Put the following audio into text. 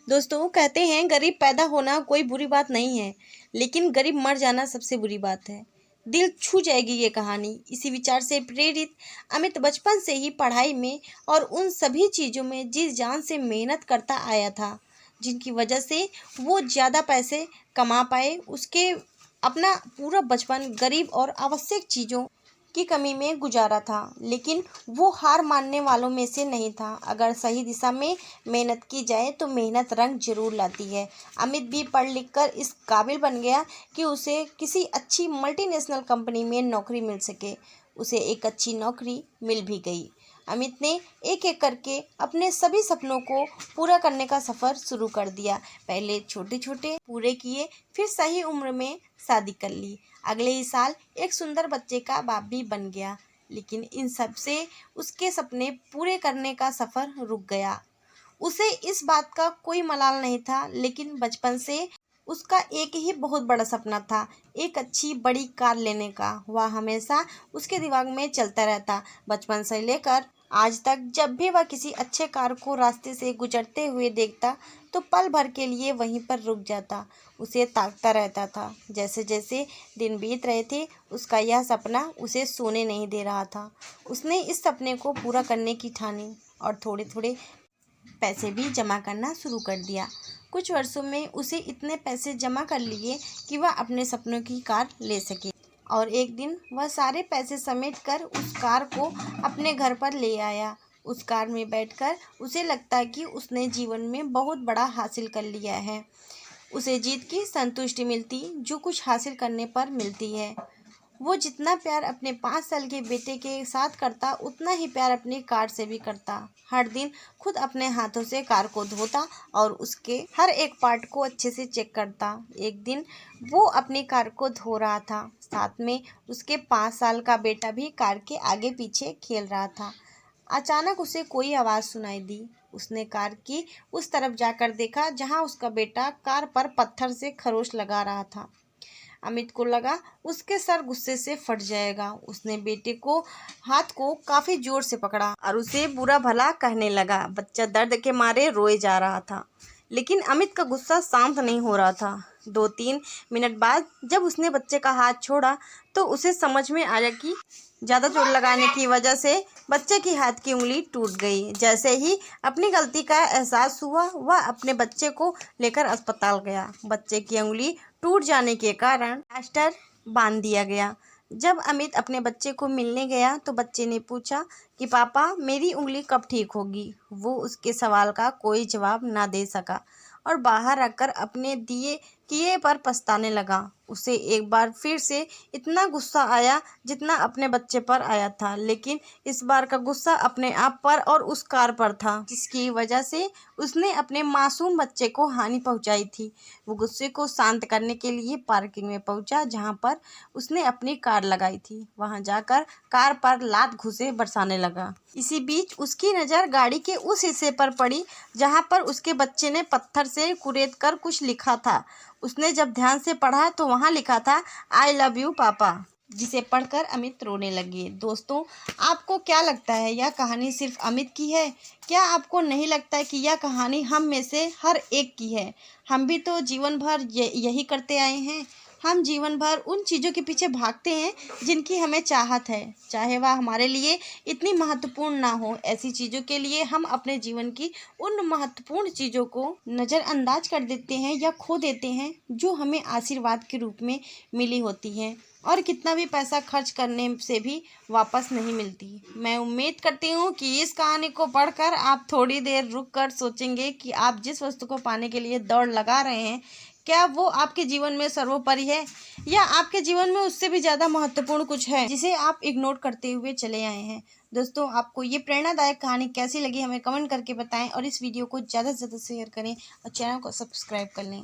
दोस्तों कहते हैं गरीब पैदा होना कोई बुरी बात नहीं है, लेकिन गरीब मर जाना सबसे बुरी बात है। दिल छू जाएगी ये कहानी। इसी विचार से प्रेरित अमित बचपन से ही पढ़ाई में और उन सभी चीज़ों में जी जान से मेहनत करता आया था, जिनकी वजह से वो ज़्यादा पैसे कमा पाए। उसके अपना पूरा बचपन गरीब और आवश्यक चीज़ों की कमी में गुजारा था, लेकिन वो हार मानने वालों में से नहीं था। अगर सही दिशा में मेहनत की जाए तो मेहनत रंग जरूर लाती है। अमित भी पढ़ लिख कर इस काबिल बन गया कि उसे किसी अच्छी मल्टीनेशनल कंपनी में नौकरी मिल सके। उसे एक अच्छी नौकरी मिल भी गई। अमित ने एक एक करके अपने सभी सपनों को पूरा करने का सफ़र शुरू कर दिया। पहले छोटे छोटे पूरे किए, फिर सही उम्र में शादी कर ली। अगले ही साल एक सुंदर बच्चे का बाप भी बन गया। लेकिन इन सब से उसके सपने पूरे करने का सफ़र रुक गया। उसे इस बात का कोई मलाल नहीं था, लेकिन बचपन से उसका एक ही बहुत बड़ा सपना था, एक अच्छी बड़ी कार लेने का। वह हमेशा उसके दिमाग में चलता रहता। बचपन से लेकर आज तक जब भी वह किसी अच्छे कार को रास्ते से गुजरते हुए देखता तो पल भर के लिए वहीं पर रुक जाता, उसे ताकता रहता था। जैसे जैसे दिन बीत रहे थे, उसका यह सपना उसे सोने नहीं दे रहा था। उसने इस सपने को पूरा करने की ठानी और थोड़े थोड़े पैसे भी जमा करना शुरू कर दिया। कुछ वर्षों में उसे इतने पैसे जमा कर लिए कि वह अपने सपनों की कार ले सके। और एक दिन वह सारे पैसे समेट कर उस कार को अपने घर पर ले आया। उस कार में बैठकर उसे लगता कि उसने जीवन में बहुत बड़ा हासिल कर लिया है। उसे जीत की संतुष्टि मिलती जो कुछ हासिल करने पर मिलती है। वो जितना प्यार अपने 5 साल के बेटे के साथ करता, उतना ही प्यार अपनी कार से भी करता। हर दिन खुद अपने हाथों से कार को धोता और उसके हर एक पार्ट को अच्छे से चेक करता। एक दिन वो अपनी कार को धो रहा था, साथ में उसके 5 साल का बेटा भी कार के आगे पीछे खेल रहा था। अचानक उसे कोई आवाज़ सुनाई दी। उसने कार की उस तरफ जाकर देखा जहाँ उसका बेटा कार पर पत्थर से खरोंच लगा रहा था। अमित को लगा उसके सर गुस्से से फट जाएगा। उसने बेटे को हाथ को काफी जोर से पकड़ा और उसे बुरा भला कहने लगा। बच्चा दर्द के मारे रोए जा रहा था, लेकिन अमित का गुस्सा शांत नहीं हो रहा था। 2-3 मिनट बाद जब उसने बच्चे का हाथ छोड़ा तो उसे समझ में आया कि ज़्यादा चोट लगाने की वजह से बच्चे की हाथ की उंगली टूट गई। जैसे ही अपनी गलती का एहसास हुआ, वह अपने बच्चे को लेकर अस्पताल गया। बच्चे की उंगली टूट जाने के कारण प्लास्टर बांध दिया गया। जब अमित अपने बच्चे को मिलने गया तो बच्चे ने पूछा कि पापा मेरी उंगली कब ठीक होगी। वो उसके सवाल का कोई जवाब ना दे सका और बाहर आकर अपने दिए किए पर पछताने लगा। उसे एक बार फिर से इतना गुस्सा आया जितना अपने बच्चे पर आया था, लेकिन इस बार का गुस्सा अपने आप पर और उस कार पर था जिसकी वजह से उसने अपने मासूम बच्चे को हानि पहुंचाई थी। वो गुस्से को शांत करने के लिए पार्किंग में पहुंचा जहां पर उसने अपनी कार लगाई थी। वहां जाकर कार पर लात घुसे बरसाने लगा। इसी बीच उसकी नज़र गाड़ी के उस हिस्से पर पड़ी जहां पर उसके बच्चे ने पत्थर से कुरेद कर कुछ लिखा था। उसने जब ध्यान से पढ़ा तो वहां लिखा था आई लव यू पापा, जिसे पढ़कर अमित रोने लगे। दोस्तों, आपको क्या लगता है, यह कहानी सिर्फ अमित की है? क्या आपको नहीं लगता कि यह कहानी हम में से हर एक की है? हम भी तो जीवन भर यही करते आए हैं। हम जीवन भर उन चीज़ों के पीछे भागते हैं जिनकी हमें चाहत है, चाहे वह हमारे लिए इतनी महत्वपूर्ण ना हो। ऐसी चीज़ों के लिए हम अपने जीवन की उन महत्वपूर्ण चीज़ों को नज़रअंदाज कर देते हैं या खो देते हैं जो हमें आशीर्वाद के रूप में मिली होती हैं और कितना भी पैसा खर्च करने से भी वापस नहीं मिलती। मैं उम्मीद करती हूँ कि इस कहानी को पढ़कर आप थोड़ी देर रुक कर सोचेंगे कि आप जिस वस्तु को पाने के लिए दौड़ लगा रहे हैं, क्या वो आपके जीवन में सर्वोपरि है या आपके जीवन में उससे भी ज़्यादा महत्वपूर्ण कुछ है जिसे आप इग्नोर करते हुए चले आए हैं। दोस्तों, आपको ये प्रेरणादायक कहानी कैसी लगी हमें कमेंट करके बताएं और इस वीडियो को ज़्यादा से ज़्यादा शेयर करें और चैनल को सब्सक्राइब कर लें।